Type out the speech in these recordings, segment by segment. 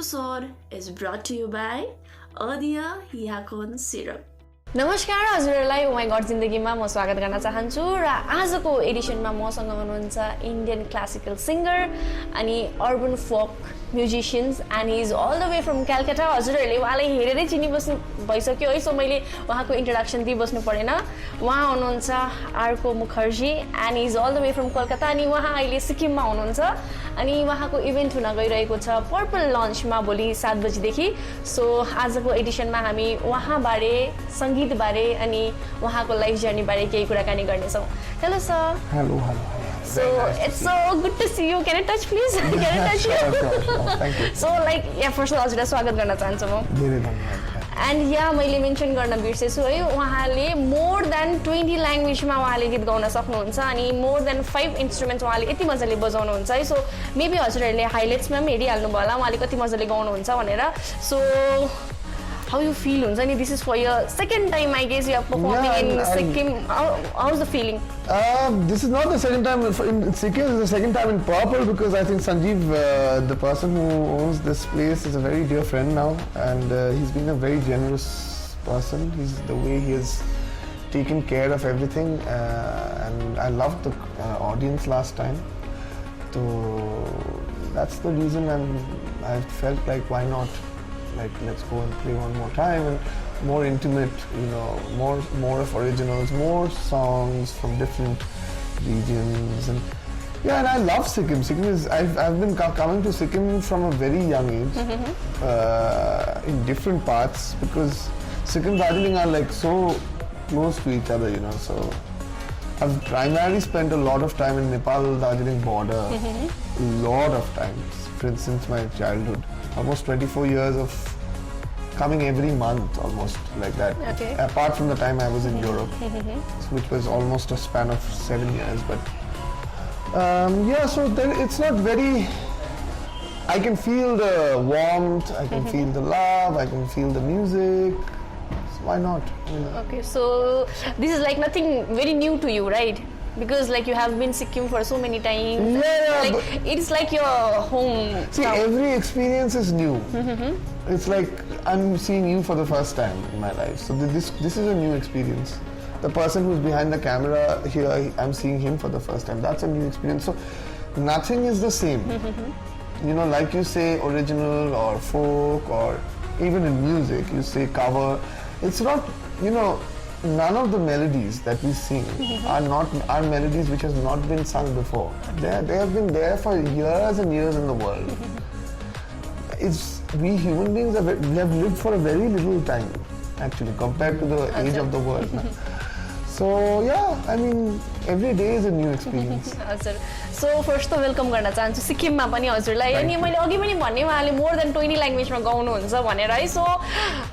episode is brought to you by Adia Yakon Syrup. नमस्कार हजुरहरूलाई ओ माई गड जिन्दगीमा म स्वागत गर्न चाहन्छु र आजको एडिसनमा मसँग हुनुहुन्छ इन्डियन क्लासिकल सिङ्गर अनि urban folk musicians and he is all the way from Calcutta. हजुरहरूले उहाँलाई हेरेरै चिनिबस्नु भइसक्यो है, सो मैले उहाँको इन्ट्रोडक्सन दिइबस्नु परेन। उहाँ हुनुहुन्छ Arko Mukherjee and he is all the way from Calcutta अनि उहाँ अहिले सिक्किममा हुनुहुन्छ अनि उहाँको इभेन्ट हुन गइरहेको छ पर्पल लन्चमा भोलि 7 बजीदेखि। सो आजको एडिसनमा हामी उहाँबारे सङ्गीतबारे अनि उहाँको लाइफ जर्नीबारे केही कुराकानी गर्नेछौँ। Hello sir. Hello. So it's so good to see you. Can I touch please? Can I touch you? Sure. Thank you. So like first of all हजुरलाई स्वागत गर्न चाहन्छु म। धेरै धन्यवाद। एन्ड मैले मेन्सन गर्न बिर्सेछु है, उहाँले मोर देन 20 ल्याङ्ग्वेजमा उहाँले गीत गाउन सक्नुहुन्छ अनि मोर देन 5 इन्स्ट्रुमेन्ट्स उहाँले यति मजाले बजाउनुहुन्छ है। सो मेबी हजुरहरूले हाइलाइट्समा पनि हेरिहाल्नु भयो होला उहाँले कति मजाले गाउनुहुन्छ भनेर। सो how you feel हुन्छ नि, this is for your second time I guess you are performing in Sikkim. How's the feeling? This is not the second time in Sikkim, it's the second time in Purple because I think Sanjeev, the person who owns this place, is a very dear friend now and he's been a very generous person. The way he has taken care of everything and I loved the audience last time. So that's the reason I felt like why not? Like let's go and play one more time and more intimate, more of originals, more songs from different regions and and I love Sikkim. Sikkim is I've been coming to Sikkim from a very young age in different parts because Sikkim and Darjeeling are like so close to each other, so I've primarily spent a lot of time in Nepal-Darjeeling border, lot of times since my childhood. Almost 24 years of coming every month, almost like that. Okay. Apart from the time I was in Europe, which was almost a span of 7 years. But so then it's not very. I can feel the warmth, I can feel the love, I can feel the music. So why not? Okay, so this is like nothing very new to you, right? Because like you have been Sikkim for so many times. Like it's like your home. See, every experience is new. It's like I'm seeing you for the first time in my life. So this is a new experience. The person who's behind the camera here, I'm seeing him for the first time. That's a new experience. So nothing is the same. Like you say original or folk or even in music, you say cover. It's not, none of the melodies that we sing are melodies which has not been sung before. They have been there for years and years in the world. We human beings we have lived for a very little time actually compared to the age of the world. So I mean every day is a new experience. हजुर, so first त welcome गर्न चाहन्छु सिक्किममा पनि हजुरलाई। अनि मैले अघि पनि भन्ने उहाँले मोर देन 20 ल्याङ्ग्वेजमा गाउनुहुन्छ भनेर है। So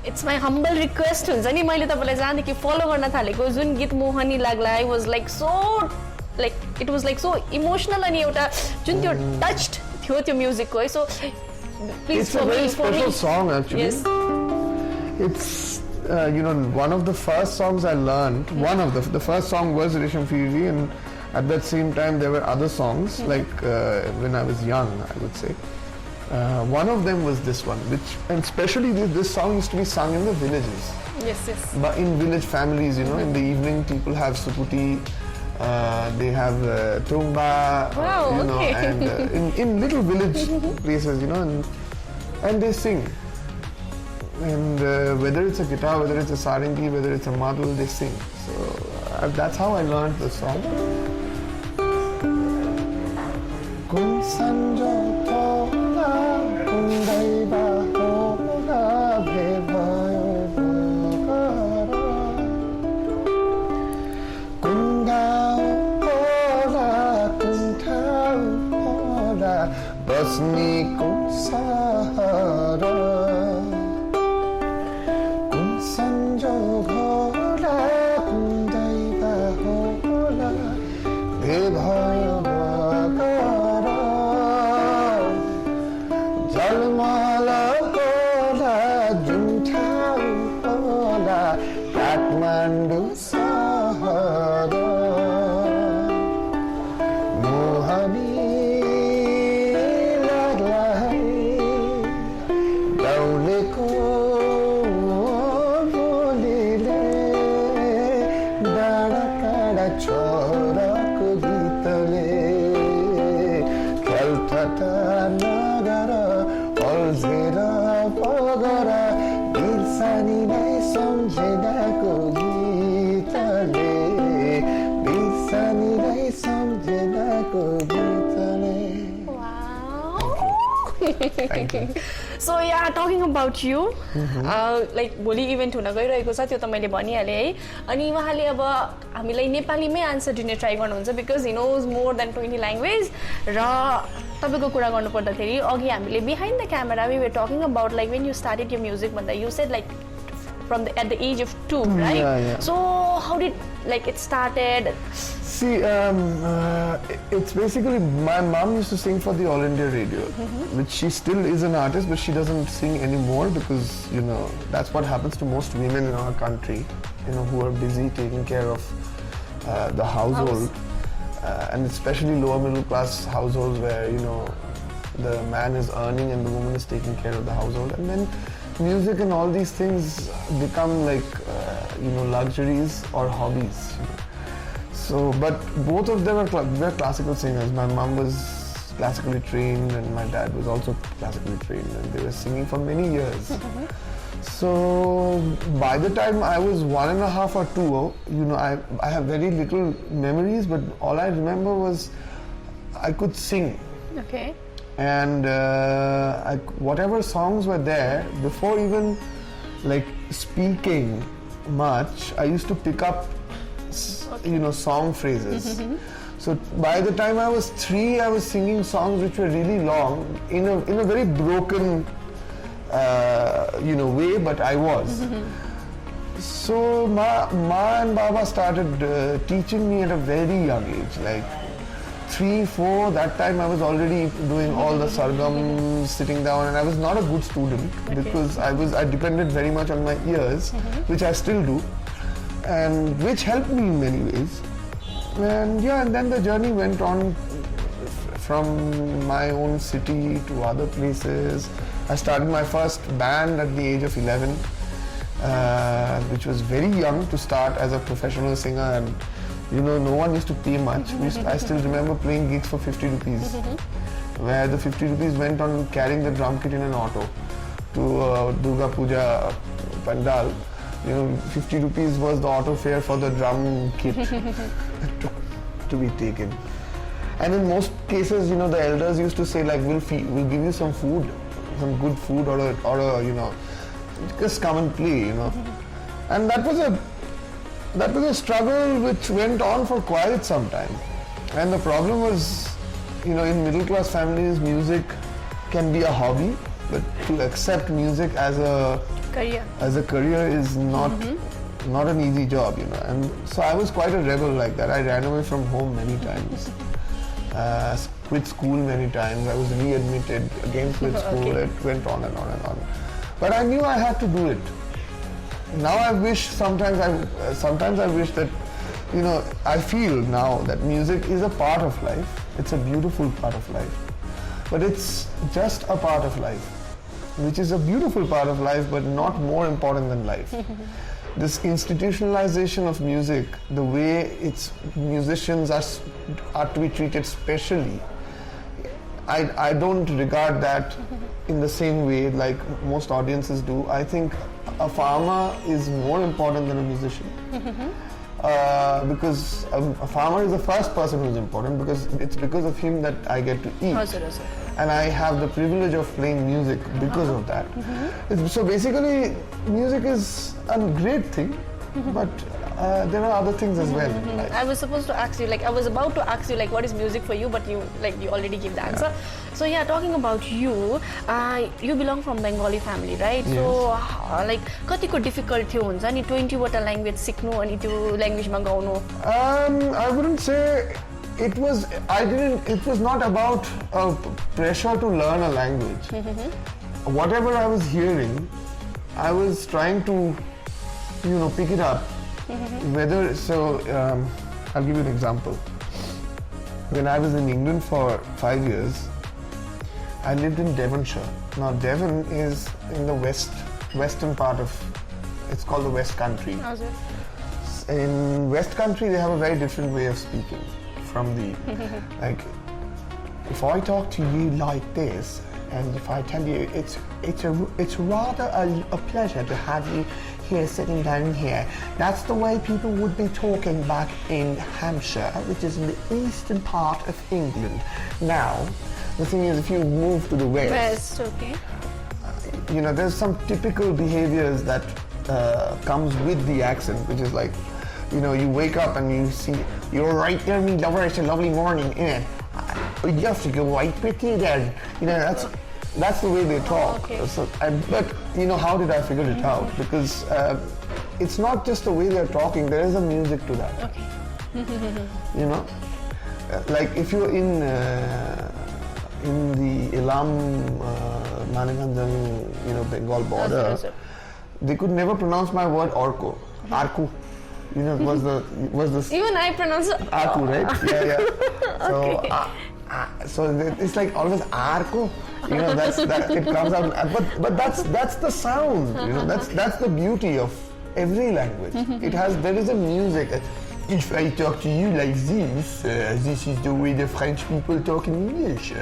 it's my humble request हुन्छ नि, मैले तपाईँलाई जहाँदेखि फलो गर्न थालेको जुन गीत मोहनी लाग्ला I was like so like it was like so emotional अनि एउटा जुन त्यो टच्ड थियो त्यो म्युजिकको है। So please It's a very special song actually. Yes. It's one of the first songs I learned. One of the first song was Resham Fiji, and at that same time there were other songs like when I was young, I would say. One of them was this one, and especially this song used to be sung in the villages. Yes. But in village families, in the evening people have sukuti, they have tumba, Wow, okay. and in little village places, and they sing. And whether it's a guitar, whether it's a sarangi, whether it's a madhul, they sing. So that's how I learned the song. Kun sanjo thola, kun daiba hola, bhe bhayo bhagara. Kun gao hola, kun thau hola, basni kun sahara. Kathmandu Sahara Mohani गाउँलेको बोलीले डाँडा काँडा छोराको गीतले खेलठट्टा नगर अल्झेर पगर बिर्सनीलाई सम्झेदाको गीतले बिर्सनीलाई सम्झेदाको गीतले. Thank you. So yeah, talking about you, like भोलि event हुन गइरहेको छ त्यो त मैले भनिहालेँ है. अनि उहाँले अब हामीलाई नेपालीमै आन्सर दिने ट्राई गर्नुहुन्छ because he knows more than 20 language. र तपाईँको कुरा गर्नुपर्दाखेरि अघि हामीले behind the camera we were talking about like when you started your music भन्दा you said like at the age of 2, right? Yeah. So how did it started? See, it's basically my mom used to sing for the All India Radio, which she still is an artist, but she doesn't sing anymore because that's what happens to most women in our country, who are busy taking care of the household, and especially lower middle class households where the man is earning and the woman is taking care of the household, and then music and all these things become like luxuries or hobbies. So, but both of them were classical singers. My mom was classically trained and my dad was also classically trained, and they were singing for many years. So by the time I was 1.5 or 2, I have very little memories, but all I remember was I could sing. Okay. And whatever songs were there, before even like speaking much, I used to pick up song phrases. So by the time I was 3, I was singing songs which were really long in a very broken way, but I was. So Ma and Baba started teaching me at a very young age, like 3, 4, that time I was already doing all the sargams, sitting down, and I was not a good student because I depended very much on my ears, which I still do, and which helped me in many ways. And then the journey went on from my own city to other places. I started my first band at the age of 11, which was very young to start as a professional singer, and no one used to pay much. I still remember playing gigs for 50 rupees, where the 50 rupees went on carrying the drum kit in an auto to Durga Puja Pandal. 50 rupees was the auto fare for the drum kit to be taken. And in most cases, the elders used to say like, we'll give you some food, some good food, or just come and play, And that was a struggle which went on for quite some time. And the problem was, in middle class families, music can be a hobby, but to accept music as a career is not an easy job, And so I was quite a rebel like that. I ran away from home many times, quit school many times. I was readmitted, again quit school. It went on and on and on. But I knew I had to do it. Now I wish sometimes I wish that I feel now that music is a part of life. It's a beautiful part of life, but it's just a part of life, which is a beautiful part of life, but not more important than life. This institutionalization of music, the way its musicians are to be treated specially, I don't regard that in the same way like most audiences do. I think a farmer is more important than a musician. Because a farmer is the first person who's important, because it's because of him that I get to eat. And I have the privilege of playing music because of that. So basically, music is a great thing, but there are other things as well. I was supposed to ask you, I was about to ask you, what is music for you, but you already gave the answer. So yeah, talking about you, you belong from Bengali family, right? Yes. So कतिको difficult थियो हुन्छ नि 20 वटा language सिक्नु अनि त्यो ल्याङ्ग्वेजमा गाउनु? I wouldn't say it was not about pressure to learn a language. Whatever I was hearing, I was trying to pick it up. I'll give you an example. When I was in England for 5 years, I lived in Devonshire. Now Devon is in the western part of, it's called the West Country. In West Country, they have a very different way of speaking from the, like, if I talk to you like this, and if I tell you it's rather a pleasure to have you here sitting down here. That's the way people would be talking back in Hampshire, which is in the eastern part of England. Now, the thing is, if you move to the west, okay. You know, there's some typical behaviors that comes with the accent, which is like, you know, you wake up and you see, you're right there, me lover, it's a lovely morning, innit? You have to go right with you then. You know, that's the way they talk. Okay. So, but, you know, how did I figure it out? Because it's not just the way they're talking, there is a music to that. Okay. You know? Like if you're in the Elam, Maniganjam, you know, Bengal border, they could never pronounce my word Orko. Arku. You know, was the Even I pronounce it Arku, right? Yeah. So, so it's like always Arku. You know, that it comes out. But that's the sound. You know, that's the beauty of every language. There is a music. If I talk to you like this, this is the way the French people talk in English.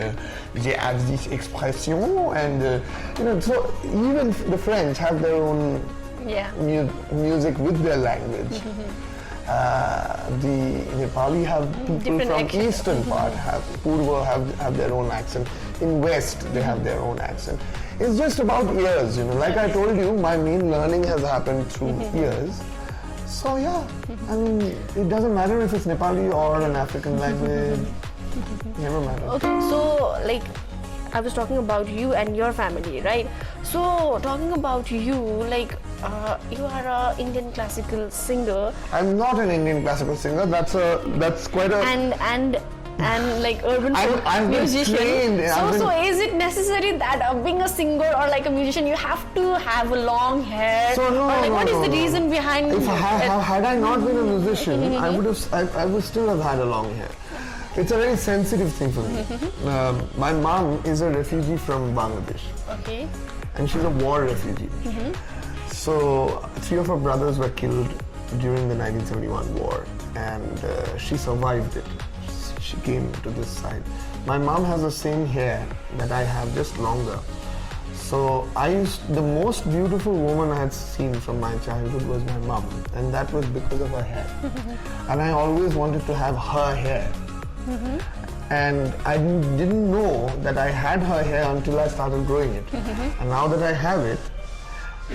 They have this expression, and you know, so even the French have their own music with their language. The Nepali have people different from accent. eastern part Purva have their own accent. In West, they have their own accent. It's just about years, you know. Like I told you, my main learning has happened through years. So yeah, I mean, it doesn't matter if it's Nepali or an African language. Never matters. Okay, so like I was talking about you and your family, right? So talking about you, like you are an Indian classical singer. I'm not an Indian classical singer. That's quite a and like urban folk I've been musician. trained. So is it necessary that being a singer or like a musician, you have to have long hair? So no, or like no, what is no, the no. reason behind? If had I not been a musician, I would still have had a long hair. It's a very sensitive thing for me. My mom is a refugee from Bangladesh. Okay. And she's a war refugee. So 3 of her brothers were killed during the 1971 war, and she survived it. She came to this side. My mom has the same hair that I have, just longer. So the most beautiful woman I had seen from my childhood was my mom, and that was because of her hair. And I always wanted to have her hair. And I didn't know that I had her hair until I started growing it. And now that I have it,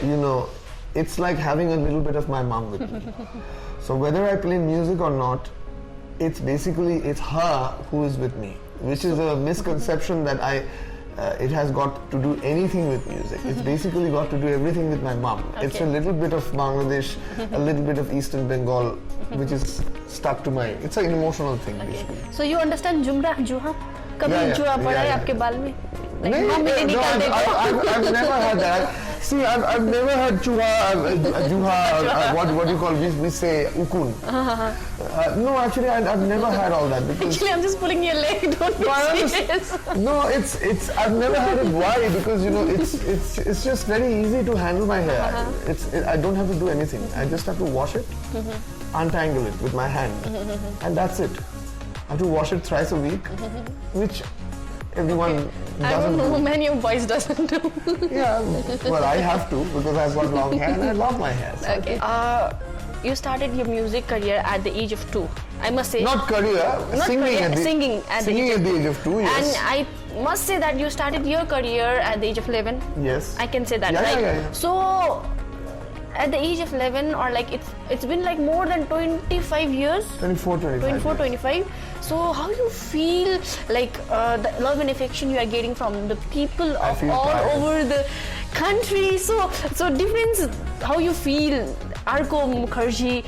you know, it's like having a little bit of my mom with me. So whether I play music or not, it's her who is with me, which is a misconception that it has got to do anything with music. It's basically got to do everything with my mom. Okay. It's a little bit of Bangladesh, a little bit of Eastern Bengal, which is stuck to it's an emotional thing, basically. So you understand Jumra, Juha? कभी जुआ पड़ा है आपके बाल में? Like mom ने निकाल दे I've never had that. See, I've never had juha, what do you call, we say ukun. No, actually, I've never had all that because. Actually, I'm just pulling your leg. Don't be serious. No, it's I've never had it. Why? Because you know, it's just very easy to handle my hair. I don't have to do anything. I just have to wash it, untangle it with my hand, and that's it. I have to wash it thrice a week, which everyone I don't doesn't know, do. many of boys doesn't do. Yeah, well, I have to because I've got long hair and I love my hair. So Okay. You started your music career at the age of 2. I must say. not career, Not singing, career, at the, singing at the age of 2, yes. And I must say that you started your career at the age of 11. Yes. I can say that, Yeah, right? yeah. So, at the age of 11, or like it's been like more than 25 years. 24, 25. 25. So how you feel like the love and affection you are getting from the people I of feel all tired. over the country? So difference how you feel, Arko Mukherjee.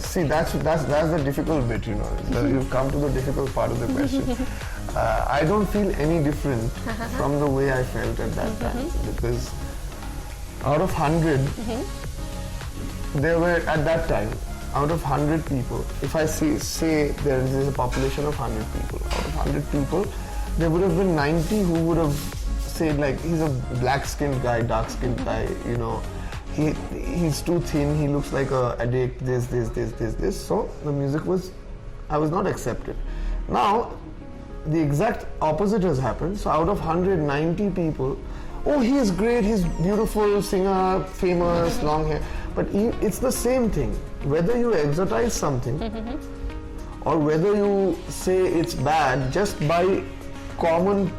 See, that's the difficult bit, you know. You've come to the difficult part of the question. I don't feel any different from the way I felt at that time because out of 100, there were at that time, out of 100 people, if I say there is a population of 100 people, out of 100 people, there would have been 90 who would have said like he's a black-skinned guy, dark-skinned guy, you know, he's too thin, he looks like a addict, this. So the music was, I was not accepted. Now, the exact opposite has happened. So out of 190 people, oh, he is great, he's beautiful, singer, famous, long hair. But it's the same thing. Whether you exotize something or whether you say it's bad just by common,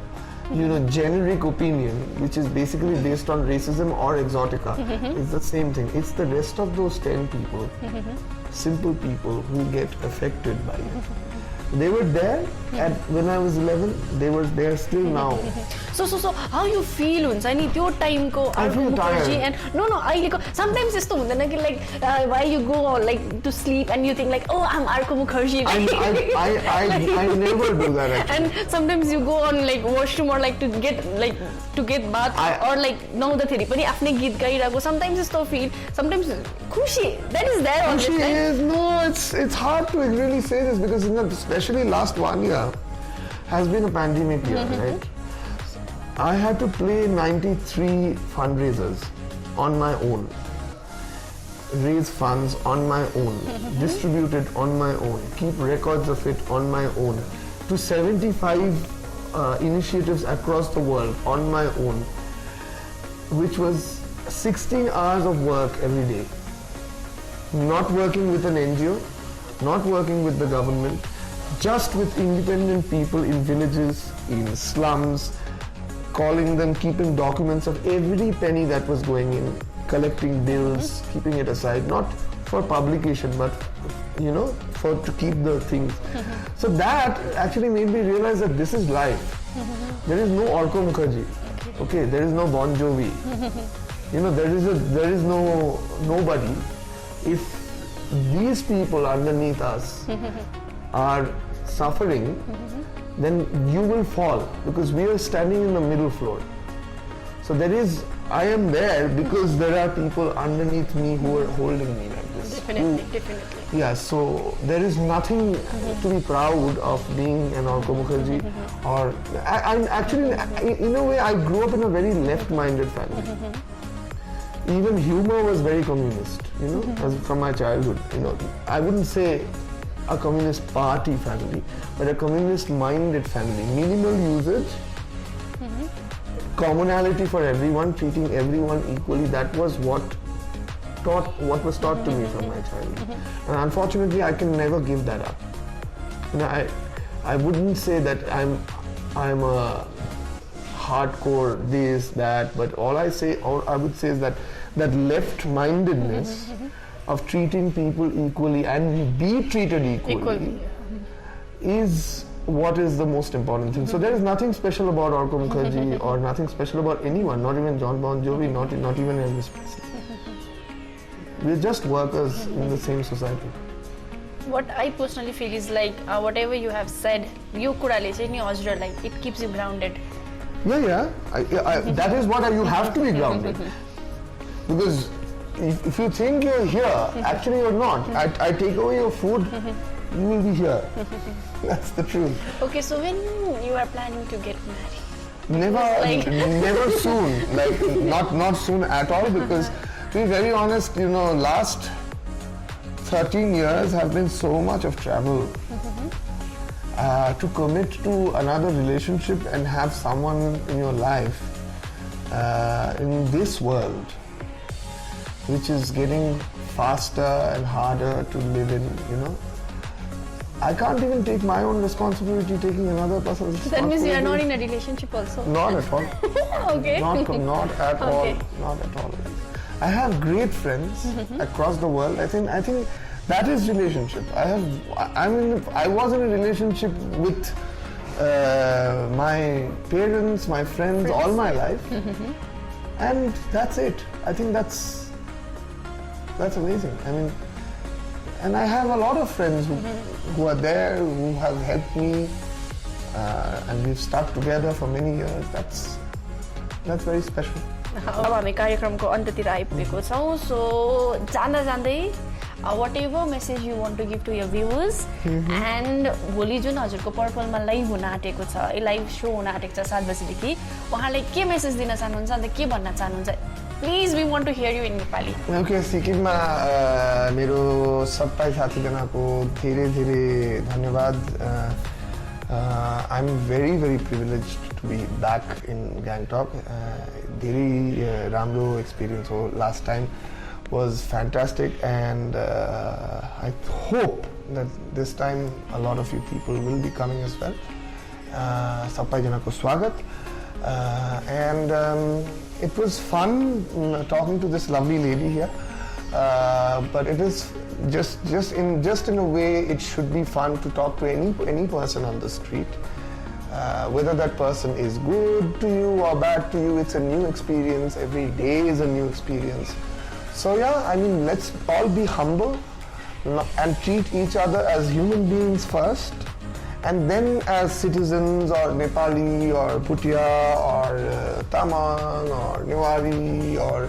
you know, generic opinion, which is basically based on racism or exotica, it's the same thing. It's the rest of those 10 people, simple people who get affected by it. They were there when I was 11. They were there still now. So how you feel हुन्छ नि त्यो टाइमको अर्को Mukherjee and no अहिलेको sometimes यस्तो हुँदैन कि like why you go like to sleep and you think like oh I'm Arko Mukherjee. I never do that actually. And sometimes you go on like washroom or like to get bath or like नुहाउँदाखेरि पनि आफ्नै गीत गाइरहेको sometimes यस्तो feel sometimes खुशी that is there always. She is it's hard to really say this because especially last 1 year has been a pandemic year, right? I had to play 93 fundraisers on my own, raise funds on my own, distribute it on my own, keep records of it on my own, to 75 initiatives across the world on my own, which was 16 hours of work every day. Not working with an NGO, not working with the government, just with independent people in villages, in slums, calling them, keeping documents of every penny that was going in, collecting bills, keeping it aside, not for publication, but you know, to keep the things. So that actually made me realize that this is life. There is no Arko Mukherjee. Okay, there is no Bon Jovi. You know, there is no nobody. If these people underneath us are suffering, then you will fall because we are standing in the middle floor. So I am there because there are people underneath me who are holding me like this. Definitely. Yeah, so there is nothing to be proud of being an Arko Mukherjee. Or I'm actually, in a way, I grew up in a very left-minded family. Even humor was very communist, you know, from my childhood. You know, I wouldn't say a communist party family, but a communist-minded family. Minimal usage, commonality for everyone, treating everyone equally. That was what was taught to me from my childhood. And unfortunately, I can never give that up. You know, I wouldn't say that I'm a hardcore this, that, but all I would say is that left-mindedness of treating people equally and be treated equally is what is the most important thing. So there is nothing special about Arko Mukherjee or nothing special about anyone, not even John Bon Jovi, not even Elvis Presley. We're just workers in the same society. What I personally feel is like whatever you have said, you kurale chai ni हजुरहरुलाई like it keeps you grounded. Yeah. That is what you have to be grounded. Because if you think you're here, actually you're not. I take away your food, you will be here. That's the truth. Okay, so when you are planning to get married? Never soon. Like not soon at all. Because to be very honest, you know, last 13 years have been so much of travel. To commit to another relationship and have someone in your life in this world, which is getting faster and harder to live in, you know. I can't even take my own responsibility taking another person's responsibility. That means you are not in a relationship also? Not at all. Okay. Not at all. Not at all. I have great friends across the world. I think that is relationship. I was in a relationship with my parents, my friends, all my life. And that's it. I think that's amazing. I mean, and I have a lot of friends who are there, who have helped me, and we've stuck together for many years. That's very special. अब हामी कार्यक्रमको अन्त्यतिर आइपुगेको छौँ. सो जाँदै whatever message you want to give to your viewers. And भोलि जुन हजुरको पर्पलमा live हुन आँटेको छ, लाइभ सो हुन आँटेको छ 7 बजेदेखि, उहाँलाई के मेसेज दिन चाहनुहुन्छ अन्त के भन्न चाहनुहुन्छ? Please, we want to hear you in Nepali. Okay, सिक्किममा मेरो सबै साथीजनाको धेरै धेरै धन्यवाद. I'm very privileged to be back in Gangtok. धेरै राम्रो experience हो. Last time was fantastic, and I hope that this time a lot of you people will be coming as well. सबैजनाको स्वागत. And it was fun talking to this lovely lady here, but it is just in a way it should be fun to talk to any person on the street, whether that person is good to you or bad to you. It's a new experience. Every day is a new experience. So yeah, I mean, let's all be humble and treat each other as human beings first, and then as citizens or Nepali or Bhutia or Tamang or Newari or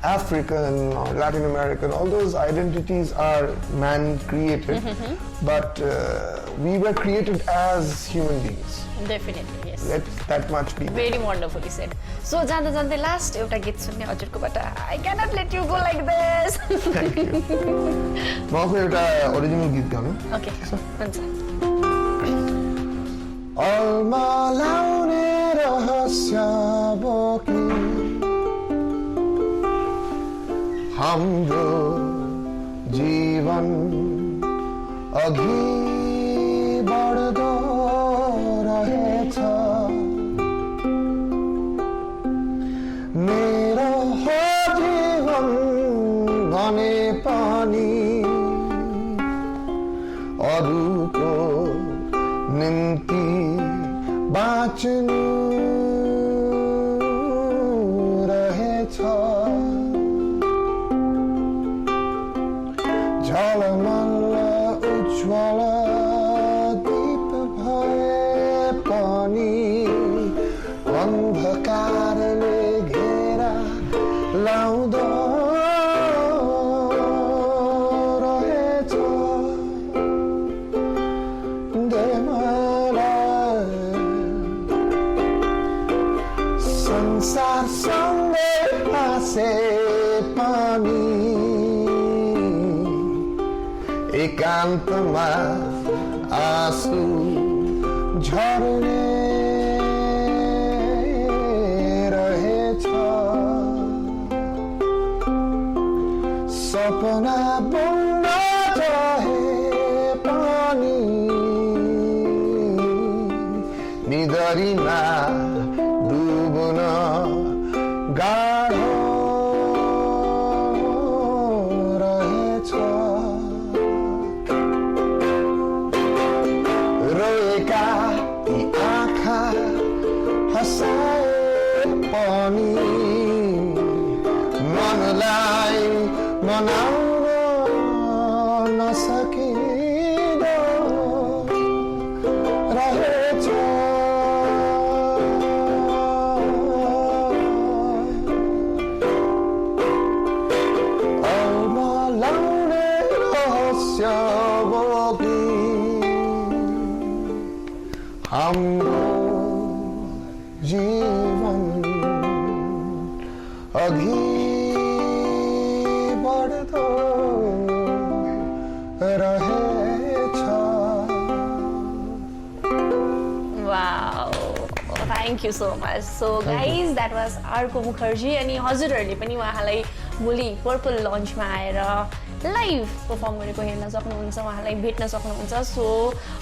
African or Latin American. All those identities are man-created, but we were created as human beings. Definitely, yes. Let that much be. Very wonderfully said. So, जाँदा जाँदै last एउटा गीत सुन्ने हजुरकोबाट. I cannot let you go like this. Thank you. म एउटा original गीत गाउनु. Okay, हुन्छ. अलमा लाउने रहस्य बोकी हाम्रो जीवन अघि बढ्दो रहेछ. मेरो हो जीवन भने पनि अरूको निम्ति बाँच्नु रहेछ. झलमल उज्वल दीप भए पनि अन्धकारले घेरा लाउँदो रहेछ. संसारसँगै आसे पनि एकान्तमा आँसु झर्ने रहेछ. सपना बुन्न चाहे पनि निदरीमा डुब्न गाढो रहेछ. रोएका ती आँखा हँसाए पनि मनलाई मनाउन नसकिँदो रहेछ. अलमा लाउने रहस्य बोकी हाम्रो जीवन अघि बढ्दो रहेछ. Wow, thank you so much. So guys, that was Arko Mukherjee अनि हजुरहरूले पनि उहाँलाई भोलि पर्पल लन्चमा आएर लाइभ परफर्म गरेको हेर्न सक्नुहुन्छ, उहाँलाई भेट्न सक्नुहुन्छ. सो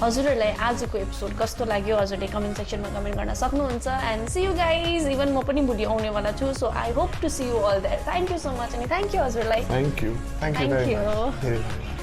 हजुरहरूलाई आजको एपिसोड कस्तो लाग्यो हजुरले कमेन्ट सेक्सनमा कमेन्ट गर्न सक्नुहुन्छ. And see you guys. Even म पनि भोलि आउनेवाला छु. So I hope to see you all there. Thank you so much अनि थ्याङ्क यू हजुरलाई. Thank you very much.